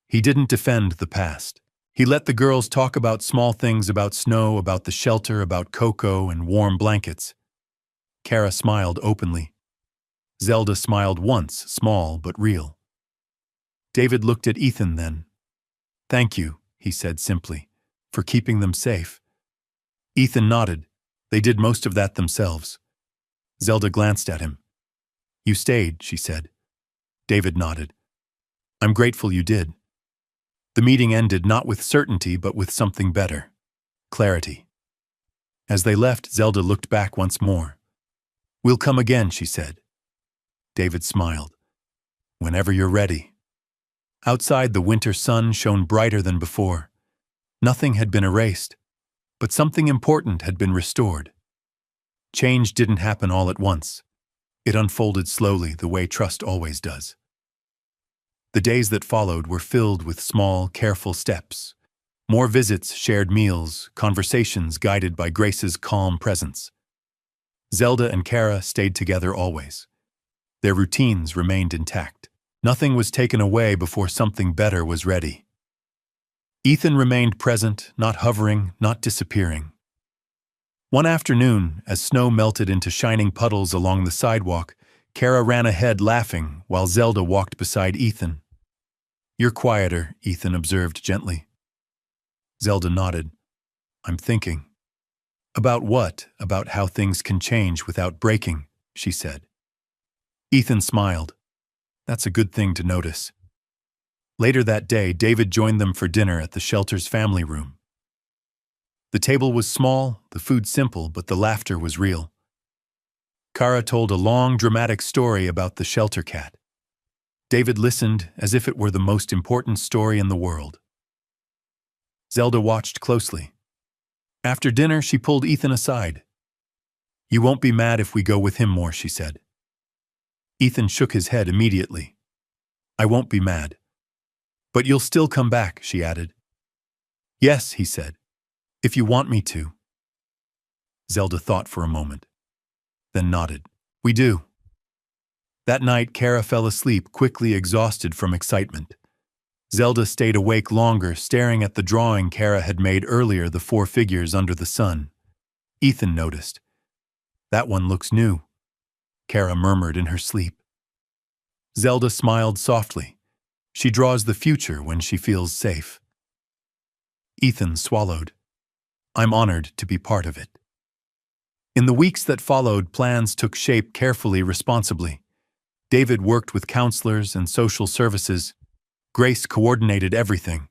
He didn't defend the past. He let the girls talk about small things, about snow, about the shelter, about cocoa and warm blankets. Kara smiled openly. Zelda smiled once, small but real. David looked at Ethan then. "Thank you," he said simply, "for keeping them safe." Ethan nodded. They did most of that themselves. Zelda glanced at him. "You stayed," she said. David nodded. "I'm grateful you did." The meeting ended not with certainty, but with something better. Clarity. As they left, Zelda looked back once more. "We'll come again," she said. David smiled. "Whenever you're ready." Outside, the winter sun shone brighter than before. Nothing had been erased, but something important had been restored. Change didn't happen all at once. It unfolded slowly, the way trust always does. The days that followed were filled with small, careful steps. More visits, shared meals, conversations guided by Grace's calm presence. Zelda and Kara stayed together always. Their routines remained intact. Nothing was taken away before something better was ready. Ethan remained present, not hovering, not disappearing. One afternoon, as snow melted into shining puddles along the sidewalk, Kara ran ahead laughing while Zelda walked beside Ethan. "You're quieter," Ethan observed gently. Zelda nodded. "I'm thinking." "About what? About how things can change without breaking," she said. Ethan smiled. "That's a good thing to notice." Later that day, David joined them for dinner at the shelter's family room. The table was small, the food simple, but the laughter was real. Kara told a long, dramatic story about the shelter cat. David listened as if it were the most important story in the world. Zelda watched closely. After dinner, she pulled Ethan aside. "You won't be mad if we go with him more," she said. Ethan shook his head immediately. "I won't be mad." "But you'll still come back," she added. "Yes," he said, "if you want me to." Zelda thought for a moment, then nodded. "We do." That night, Kara fell asleep, quickly, exhausted from excitement. Zelda stayed awake longer, staring at the drawing Kara had made earlier, the 4 figures under the sun. Ethan noticed. "That one looks new," Kara murmured in her sleep. Zelda smiled softly. She draws the future when she feels safe. Ethan swallowed. "I'm honored to be part of it." In the weeks that followed, plans took shape carefully, responsibly. David worked with counselors and social services. Grace coordinated everything.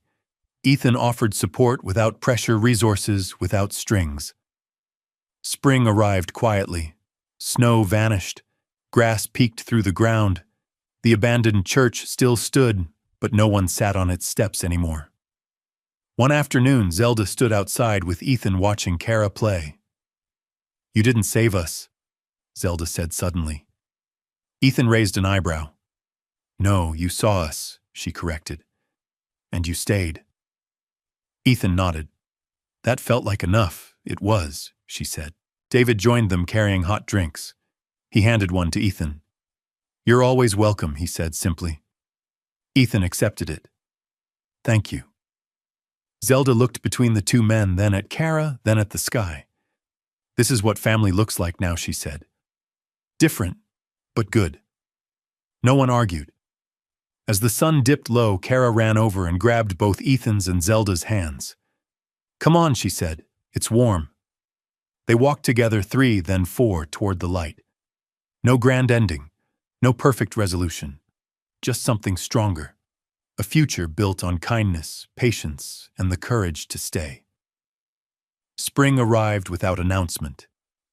Ethan offered support without pressure, resources without strings. Spring arrived quietly. Snow vanished. Grass peeked through the ground. The abandoned church still stood, but no one sat on its steps anymore. One afternoon, Zelda stood outside with Ethan watching Kara play. "You didn't save us," Zelda said suddenly. Ethan raised an eyebrow. "No, you saw us," she corrected. "And you stayed." Ethan nodded. That felt like enough. It was, she said. David joined them carrying hot drinks. He handed one to Ethan. You're always welcome, he said simply. Ethan accepted it. Thank you. Zelda looked between the two men, then at Kara, then at the sky. This is what family looks like now, she said. Different, but good. No one argued. As the sun dipped low, Kara ran over and grabbed both Ethan's and Zelda's hands. Come on, she said. It's warm. They walked together 3, then 4 toward the light. No grand ending, no perfect resolution, just something stronger. A future built on kindness, patience, and the courage to stay. Spring arrived without announcement.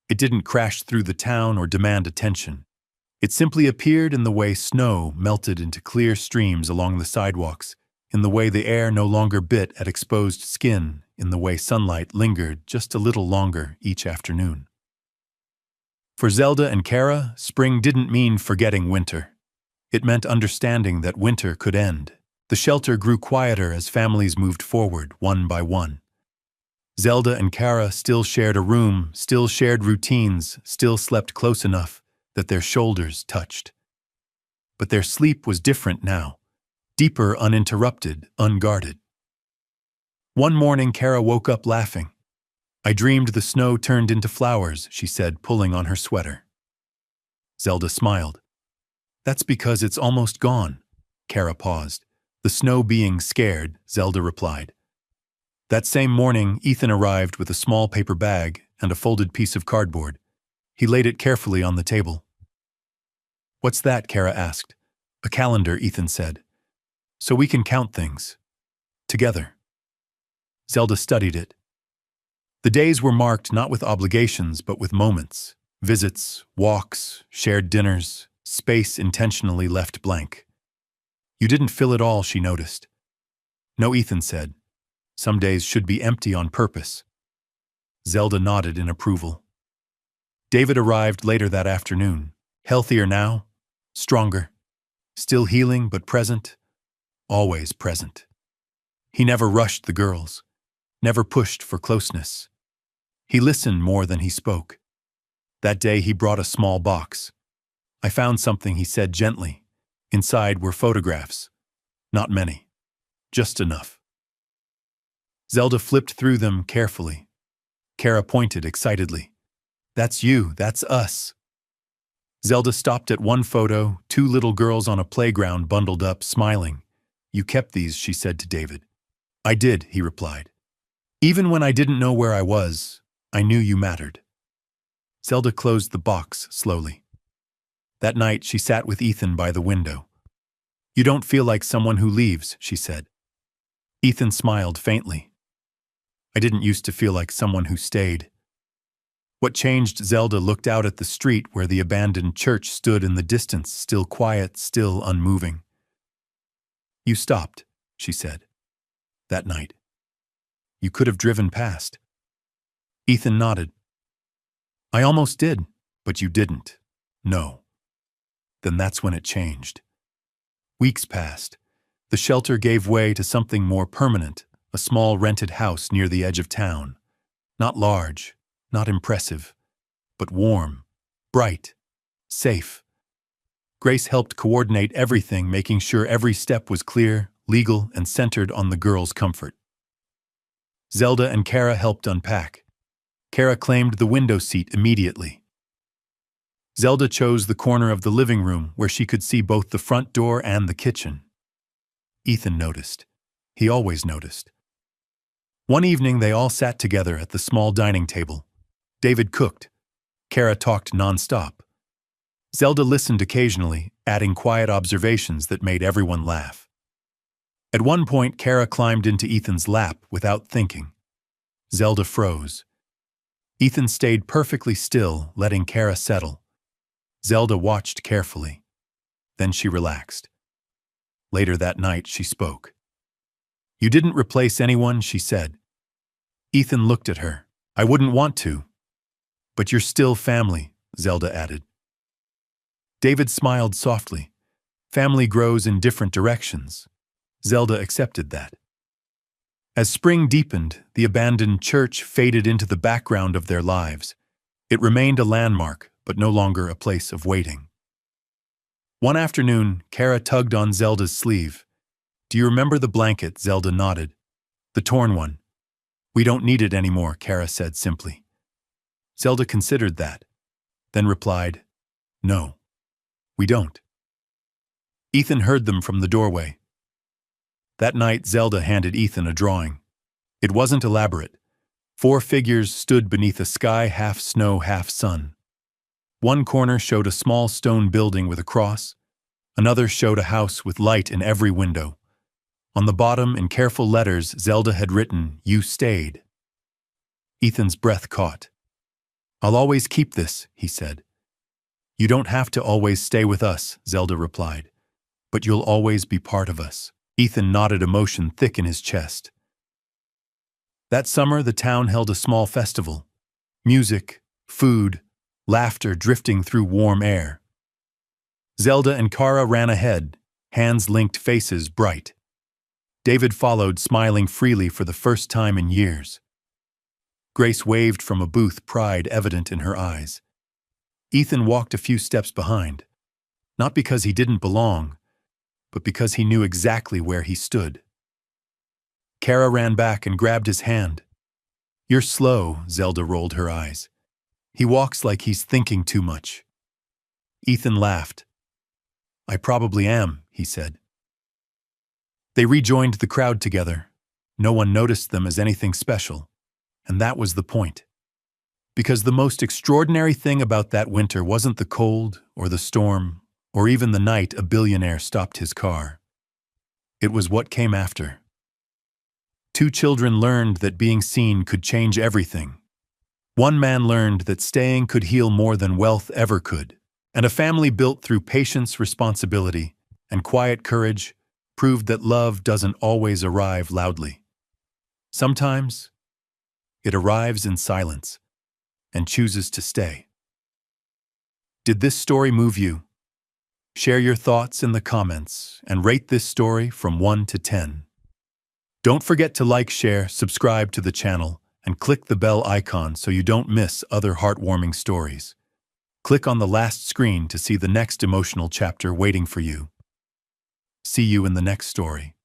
It didn't crash through the town or demand attention. It simply appeared in the way snow melted into clear streams along the sidewalks, in the way the air no longer bit at exposed skin, in the way sunlight lingered just a little longer each afternoon. For Zelda and Kara, spring didn't mean forgetting winter. It meant understanding that winter could end. The shelter grew quieter as families moved forward, one by one. Zelda and Kara still shared a room, still shared routines, still slept close enough that their shoulders touched. But their sleep was different now, deeper, uninterrupted, unguarded. One morning, Kara woke up laughing. I dreamed the snow turned into flowers, she said, pulling on her sweater. Zelda smiled. That's because it's almost gone. Kara paused. The snow being scared, Zelda replied. That same morning, Ethan arrived with a small paper bag and a folded piece of cardboard. He laid it carefully on the table. What's that? Kara asked. A calendar, Ethan said. So we can count things. Together. Zelda studied it. The days were marked not with obligations, but with moments. Visits, walks, shared dinners, space intentionally left blank. You didn't fill it all, she noticed. No, Ethan said. Some days should be empty on purpose. Zelda nodded in approval. David arrived later that afternoon. Healthier now, stronger, still healing but present, always present. He never rushed the girls, never pushed for closeness. He listened more than he spoke. That day he brought a small box. I found something, he said gently. Inside were photographs. Not many, just enough. Zelda flipped through them carefully. Kara pointed excitedly. That's you, that's us. Zelda stopped at one photo, 2 little girls on a playground bundled up, smiling. You kept these, she said to David. I did, he replied. Even when I didn't know where I was, I knew you mattered. Zelda closed the box slowly. That night, she sat with Ethan by the window. You don't feel like someone who leaves, she said. Ethan smiled faintly. I didn't used to feel like someone who stayed. What changed? Zelda looked out at the street where the abandoned church stood in the distance, still quiet, still unmoving. You stopped, she said. That night. You could have driven past. Ethan nodded. I almost did, but you didn't. No. Then that's when it changed. Weeks passed. The shelter gave way to something more permanent, a small rented house near the edge of town. Not large, not impressive, but warm, bright, safe. Grace helped coordinate everything, making sure every step was clear, legal, and centered on the girls' comfort. Zelda and Kara helped unpack. Kara claimed the window seat immediately. Zelda chose the corner of the living room where she could see both the front door and the kitchen. Ethan noticed. He always noticed. One evening, they all sat together at the small dining table. David cooked. Kara talked nonstop. Zelda listened occasionally, adding quiet observations that made everyone laugh. At one point, Kara climbed into Ethan's lap without thinking. Zelda froze. Ethan stayed perfectly still, letting Kara settle. Zelda watched carefully. Then she relaxed. Later that night, she spoke. You didn't replace anyone, she said. Ethan looked at her. I wouldn't want to. But you're still family, Zelda added. David smiled softly. Family grows in different directions. Zelda accepted that. As spring deepened, the abandoned church faded into the background of their lives. It remained a landmark, but no longer a place of waiting. One afternoon, Kara tugged on Zelda's sleeve. "Do you remember the blanket?" Zelda nodded. "The torn one." "We don't need it anymore," Kara said simply. Zelda considered that, then replied, "No, we don't." Ethan heard them from the doorway. That night, Zelda handed Ethan a drawing. It wasn't elaborate. 4 figures stood beneath a sky half snow, half sun. One corner showed a small stone building with a cross. Another showed a house with light in every window. On the bottom, in careful letters, Zelda had written, "You stayed." Ethan's breath caught. "I'll always keep this," he said. "You don't have to always stay with us," Zelda replied. "But you'll always be part of us." Ethan nodded, emotion thick in his chest. That summer, the town held a small festival. Music, food, laughter drifting through warm air. Zelda and Kara ran ahead, hands linked, faces bright. David followed, smiling freely for the first time in years. Grace waved from a booth, pride evident in her eyes. Ethan walked a few steps behind, not because he didn't belong, but because he knew exactly where he stood. Kara ran back and grabbed his hand. "You're slow," Zelda rolled her eyes. "He walks like he's thinking too much." Ethan laughed. "I probably am," he said. They rejoined the crowd together. No one noticed them as anything special, and that was the point. Because the most extraordinary thing about that winter wasn't the cold or the storm or even the night a billionaire stopped his car. It was what came after. 2 children learned that being seen could change everything. One man learned that staying could heal more than wealth ever could. And a family built through patience, responsibility, and quiet courage proved that love doesn't always arrive loudly. Sometimes it arrives in silence and chooses to stay. Did this story move you? Share your thoughts in the comments and rate this story from 1 to 10. Don't forget to like, share, subscribe to the channel, and click the bell icon so you don't miss other heartwarming stories. Click on the last screen to see the next emotional chapter waiting for you. See you in the next story.